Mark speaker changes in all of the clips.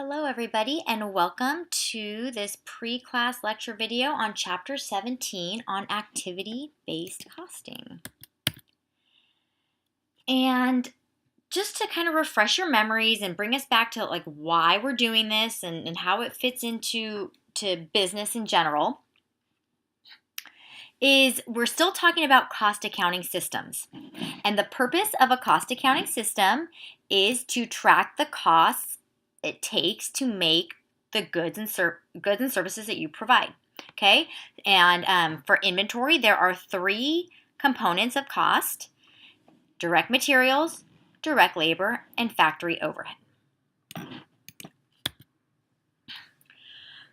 Speaker 1: Hello everybody and welcome to this pre-class lecture video on Chapter 17 on activity-based costing. And just to kind of refresh your memories and bring us back to like why we're doing this and how it fits into business in general, is we're still talking about cost accounting systems. And the purpose of a cost accounting system is to track the costs it takes to make the goods and services that you provide. Okay, and for inventory, there are three components of cost: direct materials, direct labor, and factory overhead.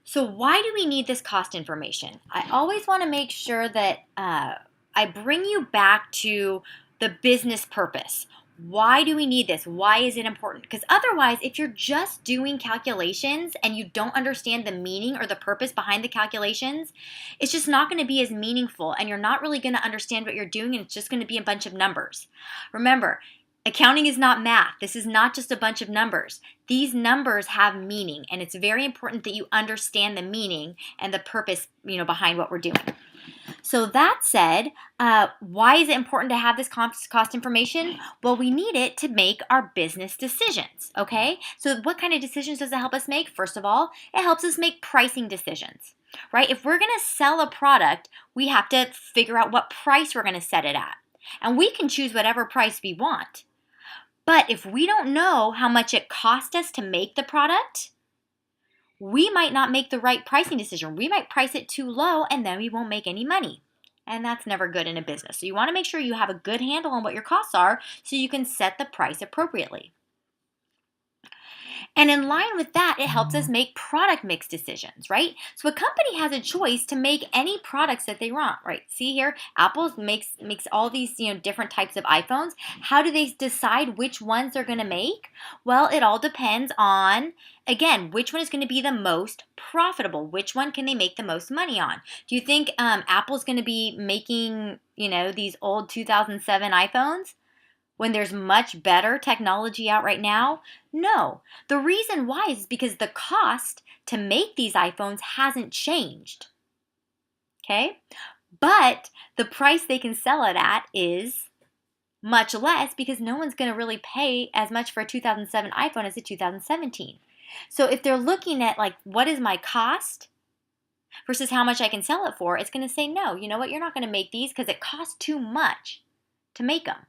Speaker 1: So why do we need this cost information? I always want to make sure that I bring you back to the business purpose. Why do we need this? Why is it important? Because otherwise, if you're just doing calculations and you don't understand the meaning or the purpose behind the calculations, it's just not going to be as meaningful and you're not really going to understand what you're doing, and it's just going to be a bunch of numbers. Remember, accounting is not math. This is not just a bunch of numbers. These numbers have meaning, and it's very important that you understand the meaning and the purpose, behind what we're doing. So that said, why is it important to have this cost information? Well, we need it to make our business decisions, okay? So what kind of decisions does it help us make? First of all, it helps us make pricing decisions, right? If we're going to sell a product, we have to figure out what price we're going to set it at. And we can choose whatever price we want. But if we don't know how much it cost us to make the product, we might not make the right pricing decision. We might price it too low and then we won't make any money. And that's never good in a business. So you want to make sure you have a good handle on what your costs are so you can set the price appropriately. And in line with that, it helps us make product mix decisions, right? So a company has a choice to make any products that they want, right? See here, Apple makes all these, different types of iPhones. How do they decide which ones they're going to make? Well, it all depends on, again, which one is going to be the most profitable? Which one can they make the most money on? Do you think Apple's going to be making, these old 2007 iPhones when there's much better technology out right now? No. The reason why is because the cost to make these iPhones hasn't changed. Okay? But the price they can sell it at is much less because no one's going to really pay as much for a 2007 iPhone as a 2017. So if they're looking at like, what is my cost versus how much I can sell it for, it's going to say, no, you know what? You're not going to make these because it costs too much to make them.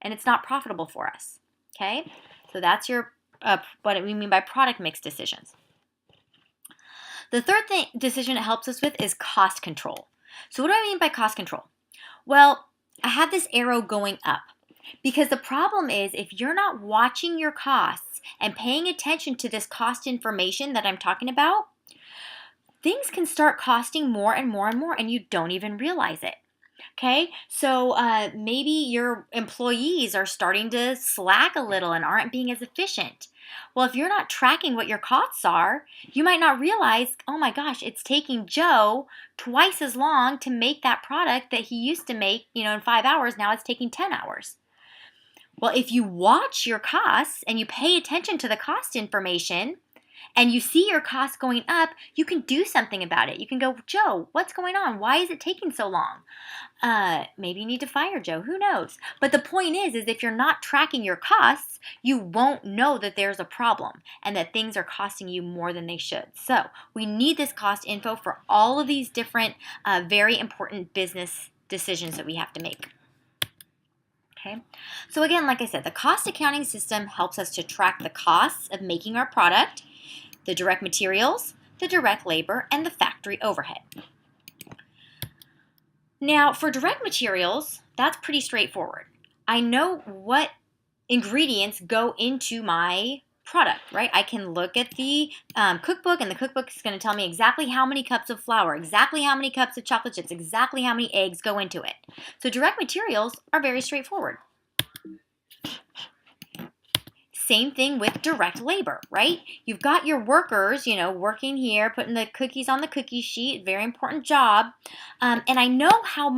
Speaker 1: And it's not profitable for us, okay? So that's your what we mean by product mix decisions. The third decision it helps us with is cost control. So what do I mean by cost control? Well, I have this arrow going up because the problem is if you're not watching your costs and paying attention to this cost information that I'm talking about, things can start costing more and more and more and you don't even realize it. Okay, so maybe your employees are starting to slack a little and aren't being as efficient. Well, if you're not tracking what your costs are, you might not realize, oh my gosh, it's taking Joe twice as long to make that product that he used to make, in 5 hours. Now it's taking 10 hours. Well, if you watch your costs and you pay attention to the cost information, and you see your costs going up, you can do something about it. You can go, Joe, what's going on? Why is it taking so long? Maybe you need to fire Joe. Who knows? But the point is if you're not tracking your costs, you won't know that there's a problem and that things are costing you more than they should. So we need this cost info for all of these different very important business decisions that we have to make. Okay. So again, like I said, the cost accounting system helps us to track the costs of making our product, the direct materials, the direct labor, and the factory overhead. Now, for direct materials, that's pretty straightforward. I know what ingredients go into my product, right? I can look at the cookbook, and the cookbook is going to tell me exactly how many cups of flour, exactly how many cups of chocolate chips, exactly how many eggs go into it. So direct materials are very straightforward. Same thing with direct labor, right? You've got your workers, working here, putting the cookies on the cookie sheet, very important job. And I know how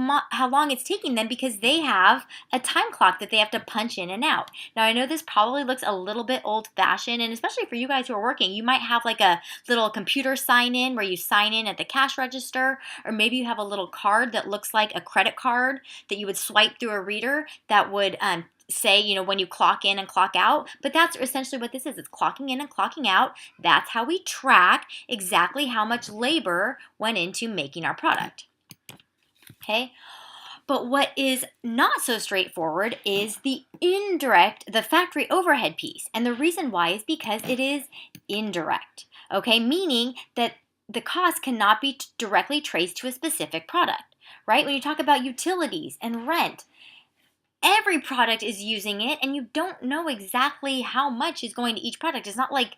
Speaker 1: long it's taking them because they have a time clock that they have to punch in and out. Now, I know this probably looks a little bit old-fashioned, and especially for you guys who are working, you might have like a little computer sign-in where you sign in at the cash register, or maybe you have a little card that looks like a credit card that you would swipe through a reader that would say, when you clock in and clock out. But that's essentially what this is. It's clocking in and clocking out. That's how we track exactly how much labor went into making our product. Okay? But what is not so straightforward is the factory overhead piece. And the reason why is because it is indirect. Okay? Meaning that the cost cannot be directly traced to a specific product. Right? When you talk about utilities and rent, every product is using it, and you don't know exactly how much is going to each product. It's not like,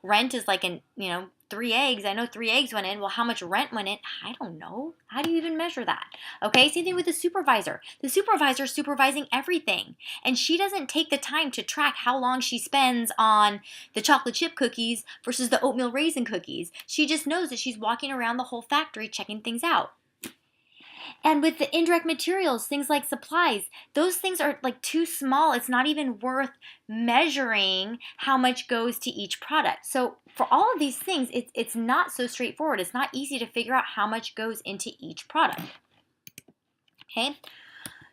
Speaker 1: rent is like 3 eggs. I know 3 eggs went in. Well, how much rent went in? I don't know. How do you even measure that? Okay, same thing with the supervisor. The supervisor is supervising everything, and she doesn't take the time to track how long she spends on the chocolate chip cookies versus the oatmeal raisin cookies. She just knows that she's walking around the whole factory checking things out. And with the indirect materials, things like supplies, those things are like too small. It's not even worth measuring how much goes to each product. So for all of these things, it's not so straightforward. It's not easy to figure out how much goes into each product. Okay?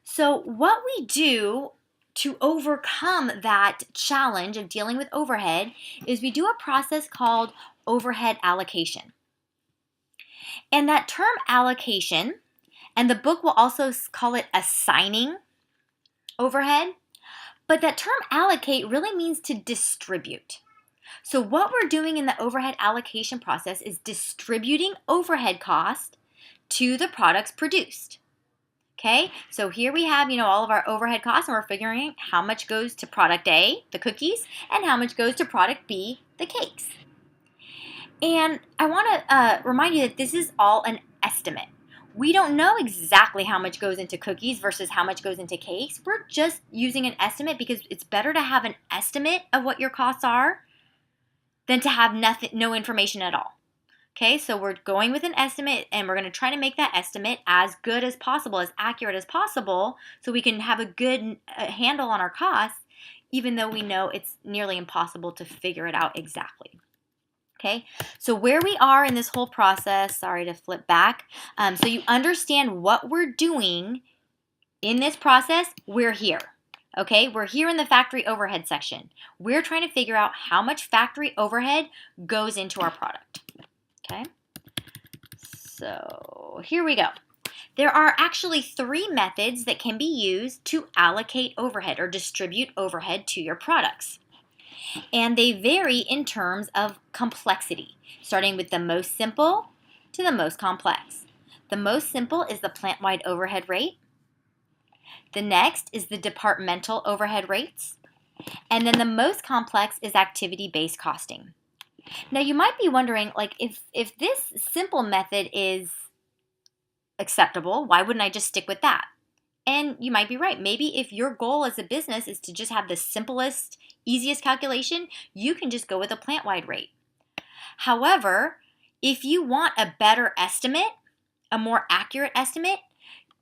Speaker 1: So what we do to overcome that challenge of dealing with overhead is we do a process called overhead allocation. And that term allocation, and the book will also call it assigning overhead. But that term allocate really means to distribute. So what we're doing in the overhead allocation process is distributing overhead cost to the products produced. Okay, so here we have, all of our overhead costs, and we're figuring how much goes to product A, the cookies, and how much goes to product B, the cakes. And I want to remind you that this is all an estimate. We don't know exactly how much goes into cookies versus how much goes into cakes. We're just using an estimate because it's better to have an estimate of what your costs are than to have no information at all. Okay, so we're going with an estimate, and we're going to try to make that estimate as good as possible, as accurate as possible, so we can have a good handle on our costs, even though we know it's nearly impossible to figure it out exactly. Okay, so where we are in this whole process, sorry to flip back, so you understand what we're doing in this process, we're here. Okay, we're here in the factory overhead section. We're trying to figure out how much factory overhead goes into our product. Okay, so here we go. There are actually 3 methods that can be used to allocate overhead or distribute overhead to your products. And they vary in terms of complexity, starting with the most simple to the most complex. The most simple is the plant-wide overhead rate. The next is the departmental overhead rates. And then the most complex is activity-based costing. Now you might be wondering, if this simple method is acceptable, why wouldn't I just stick with that? And you might be right. Maybe if your goal as a business is to just have the simplest, easiest calculation, you can just go with a plant-wide rate. However, if you want a better estimate, a more accurate estimate,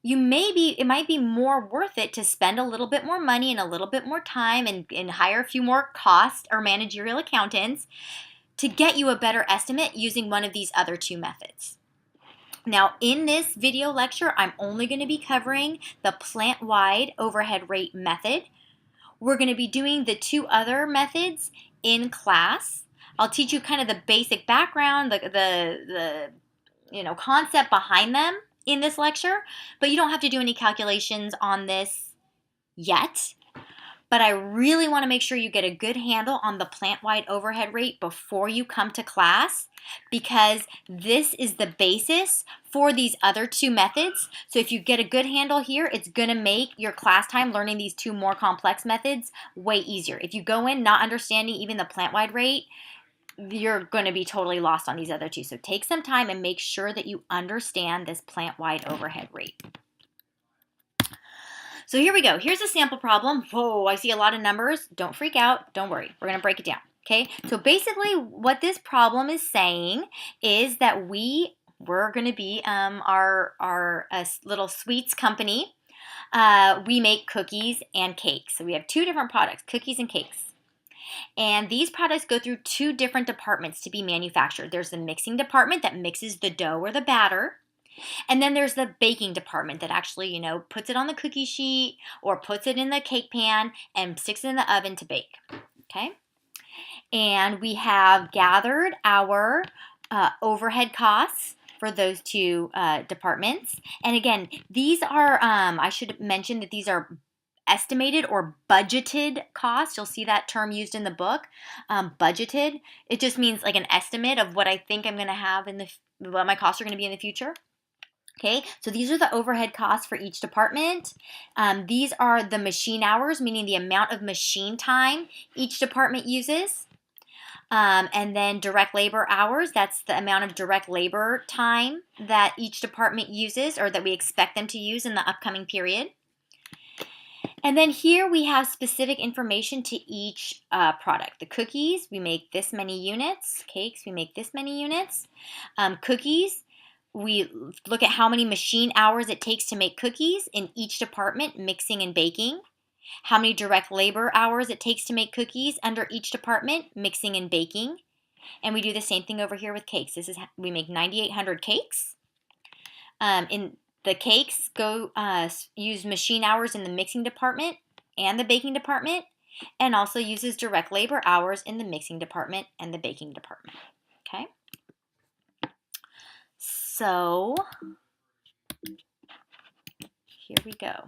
Speaker 1: it might be more worth it to spend a little bit more money and a little bit more time and hire a few more cost or managerial accountants to get you a better estimate using one of these other 2 methods. Now, in this video lecture, I'm only going to be covering the plant-wide overhead rate method. We're going to be doing the 2 other methods in class. I'll teach you kind of the basic background, the concept behind them in this lecture, but you don't have to do any calculations on this yet. But I really want to make sure you get a good handle on the plant-wide overhead rate before you come to class, because this is the basis for these other 2 methods. So if you get a good handle here, it's going to make your class time learning these 2 more complex methods way easier. If you go in not understanding even the plant-wide rate, you're going to be totally lost on these other 2. So take some time and make sure that you understand this plant-wide overhead rate. So here we go. Here's a sample problem. Whoa, I see a lot of numbers. Don't freak out. Don't worry. We're going to break it down. Okay, so basically what this problem is saying is that we're going to be our little sweets company. We make cookies and cakes. So we have two different products, cookies and cakes. And these products go through two different departments to be manufactured. There's the mixing department that mixes the dough or the batter. And then there's the baking department that actually, puts it on the cookie sheet or puts it in the cake pan and sticks it in the oven to bake. Okay? And we have gathered our overhead costs for those two departments. And again, these are, I should mention that these are estimated or budgeted costs. You'll see that term used in the book. Budgeted, it just means like an estimate of what I think I'm going to have what my costs are going to be in the future. Okay, so these are the overhead costs for each department. These are the machine hours, meaning the amount of machine time each department uses. And then direct labor hours, that's the amount of direct labor time that each department uses or that we expect them to use in the upcoming period. And then here we have specific information to each product. The cookies, we make this many units. Cakes, we make this many units. Cookies, we look at how many machine hours it takes to make cookies in each department, mixing and baking. How many direct labor hours it takes to make cookies under each department, mixing and baking. And we do the same thing over here with cakes. We make 9,800 cakes. In the cakes use machine hours in the mixing department and the baking department, and also uses direct labor hours in the mixing department and the baking department. Okay. So here we go.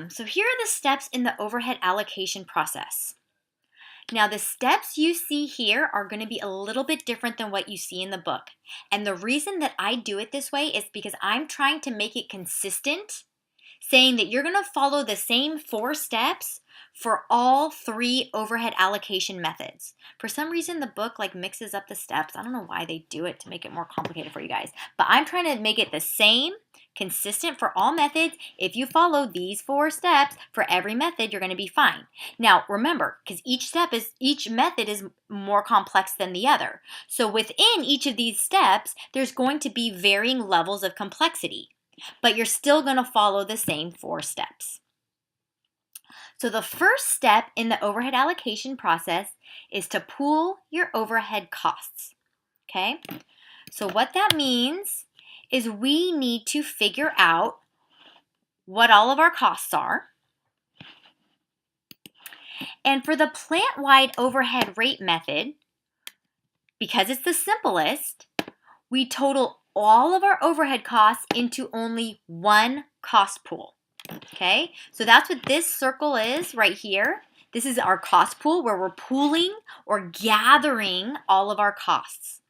Speaker 1: So here are the steps in the overhead allocation process. Now the steps you see here are going to be a little bit different than what you see in the book. And the reason that I do it this way is because I'm trying to make it consistent, saying that you're going to follow the same 4 steps for all 3 overhead allocation methods. For some reason, the book mixes up the steps. I don't know why they do it to make it more complicated for you guys. But I'm trying to make it the same, consistent for all methods. If you follow these 4 steps for every method, you're going to be fine. Now, remember, because each method is more complex than the other. So within each of these steps, there's going to be varying levels of complexity. But you're still going to follow the same 4 steps. So the first step in the overhead allocation process is to pool your overhead costs. Okay? So what that means is we need to figure out what all of our costs are. And for the plant-wide overhead rate method, because it's the simplest, we total all of our overhead costs into only one cost pool. Okay, so that's what this circle is right here. This is our cost pool where we're pooling or gathering all of our costs.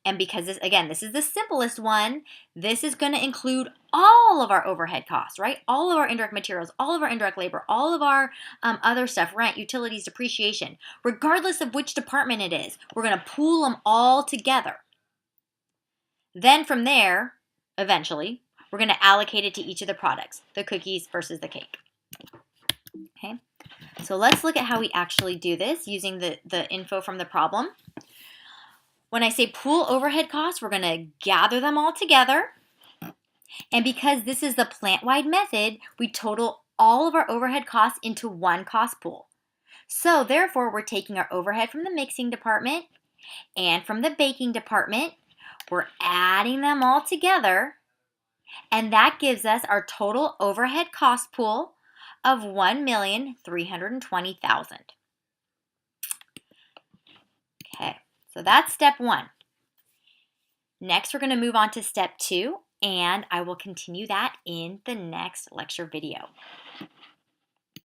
Speaker 1: And because this is the simplest one, this is going to include all of our overhead costs, right? All of our indirect materials, all of our indirect labor, all of our other stuff, rent, utilities, depreciation, regardless of which department it is. We're going to pool them all together. Then from there, eventually, we're going to allocate it to each of the products, the cookies versus the cake. Okay, so let's look at how we actually do this using the info from the problem. When I say pool overhead costs, we're going to gather them all together. And because this is the plant-wide method, we total all of our overhead costs into one cost pool. So therefore, we're taking our overhead from the mixing department and from the baking department. We're adding them all together. And that gives us our total overhead cost pool of $1,320,000. Okay, so that's step 1. Next, we're going to move on to step 2, and I will continue that in the next lecture video.